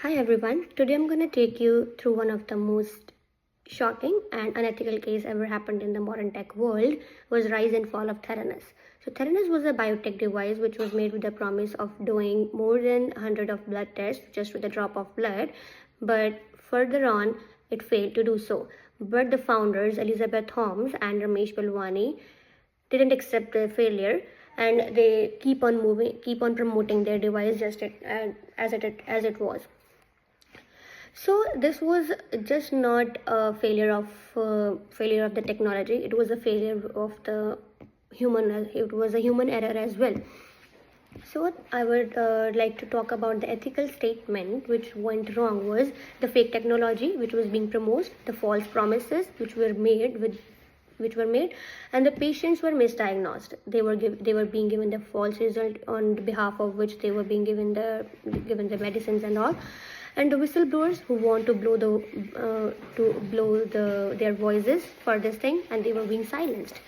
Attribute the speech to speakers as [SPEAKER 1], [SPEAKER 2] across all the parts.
[SPEAKER 1] Hi everyone, today I'm going to take you through one of the most shocking and unethical case ever happened in the modern tech world was rise and fall of Theranos. So Theranos was a biotech device which was made with the promise of doing more than 100 of blood tests just with a drop of blood, but further on it failed to do so. But the founders Elizabeth Holmes and Ramesh Balwani didn't accept the failure, and they keep on promoting their device just as it was. So this was just not a failure of the technology. It was a failure of the human. It was a human error as well. So what I would like to talk about the ethical statement which went wrong was the fake technology which was being promoted, the false promises which were made, and the patients were misdiagnosed. They were being given the false result on behalf of which they were being given the medicines and all, and the whistleblowers who want to blow their voices for this thing, and they were being silenced.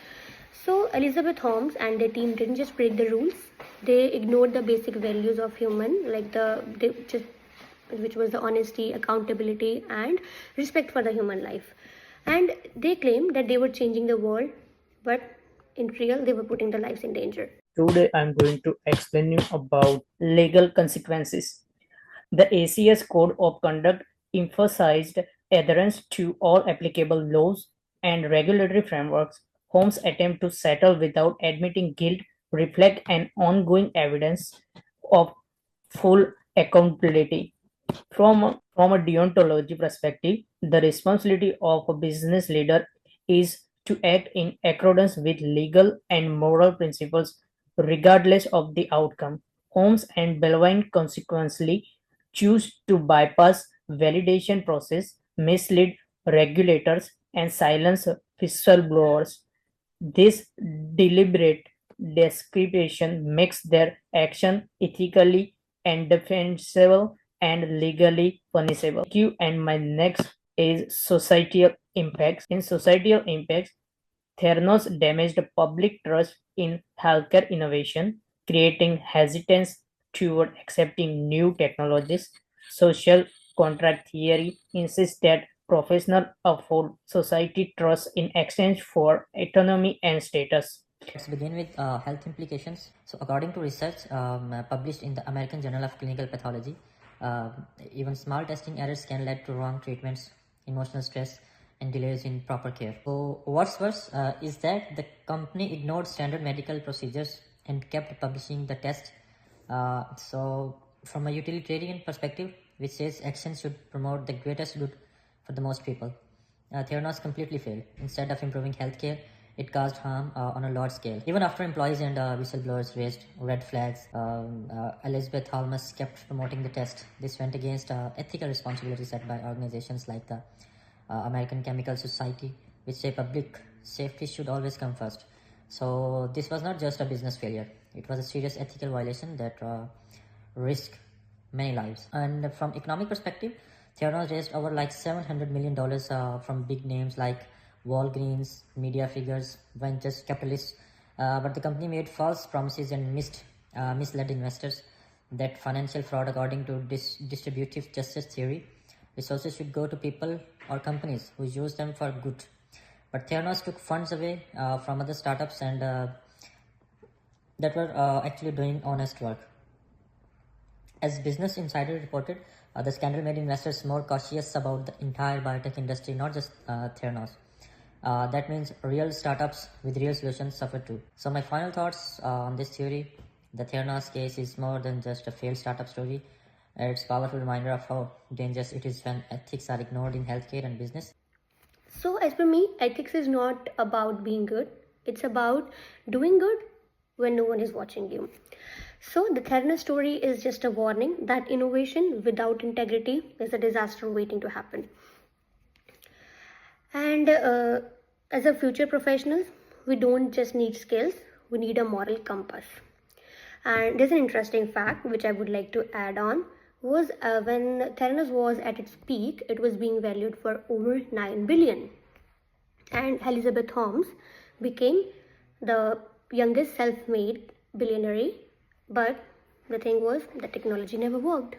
[SPEAKER 1] So Elizabeth Holmes and their team didn't just break the rules; they ignored the basic values of human, which was the honesty, accountability, and respect for the human life. And they claimed that they were changing the world, but in real, they were putting their lives in danger.
[SPEAKER 2] Today I'm going to explain you about legal consequences. The ACS Code of Conduct emphasized adherence to all applicable laws and regulatory frameworks. Holmes' attempt to settle without admitting guilt reflect an ongoing evidence of full accountability. From a deontology perspective, the responsibility of a business leader is to act in accordance with legal and moral principles regardless of the outcome. Holmes and Belvine consequently choose to bypass validation process, mislead regulators, and silence whistleblowers. This deliberate discrimination makes their action ethically and defensible and legally punishable. And my next is societal impacts. In societal impacts, Theranos damaged public trust in healthcare innovation, creating hesitance toward accepting new technologies. Social contract theory insists that professionals afford society trust in exchange for autonomy and status.
[SPEAKER 3] Let's begin with health implications. So, according to research published in the American Journal of Clinical Pathology, uh, even small testing errors can lead to wrong treatments, emotional stress, and delays in proper care. So, what's worse is that the company ignored standard medical procedures and kept publishing the test. So, from a utilitarian perspective, which says actions should promote the greatest good for the most people, Theranos completely failed. Instead of improving healthcare, it caused harm on a large scale. Even after employees and whistleblowers raised red flags, Elizabeth Holmes kept promoting the test. This went against ethical responsibilities set by organizations like the American Chemical Society, which say public safety should always come first. So this was not just a business failure. It was a serious ethical violation that risked many lives. And from economic perspective, Theranos raised over like $700 million from big names like Walgreens, media figures, ventures capitalists. But the company made false promises and misled investors. That financial fraud, according to distributive justice theory, resources should go to people or companies who use them for good. But Theranos took funds away from other startups and that were actually doing honest work. As Business Insider reported, the scandal made investors more cautious about the entire biotech industry, not just Theranos. That means real startups with real solutions suffer too. So my final thoughts on this theory: the Theranos case is more than just a failed startup story. It's a powerful reminder of how dangerous it is when ethics are ignored in healthcare and business.
[SPEAKER 1] So as per me, ethics is not about being good. It's about doing good when no one is watching you. So the Theranos story is just a warning that innovation without integrity is a disaster waiting to happen. And as a future professionals, we don't just need skills, we need a moral compass. And there's an interesting fact which I would like to add on was when Theranos was at its peak, it was being valued for over 9 billion. And Elizabeth Holmes became the youngest self-made billionaire, but the thing was the technology never worked.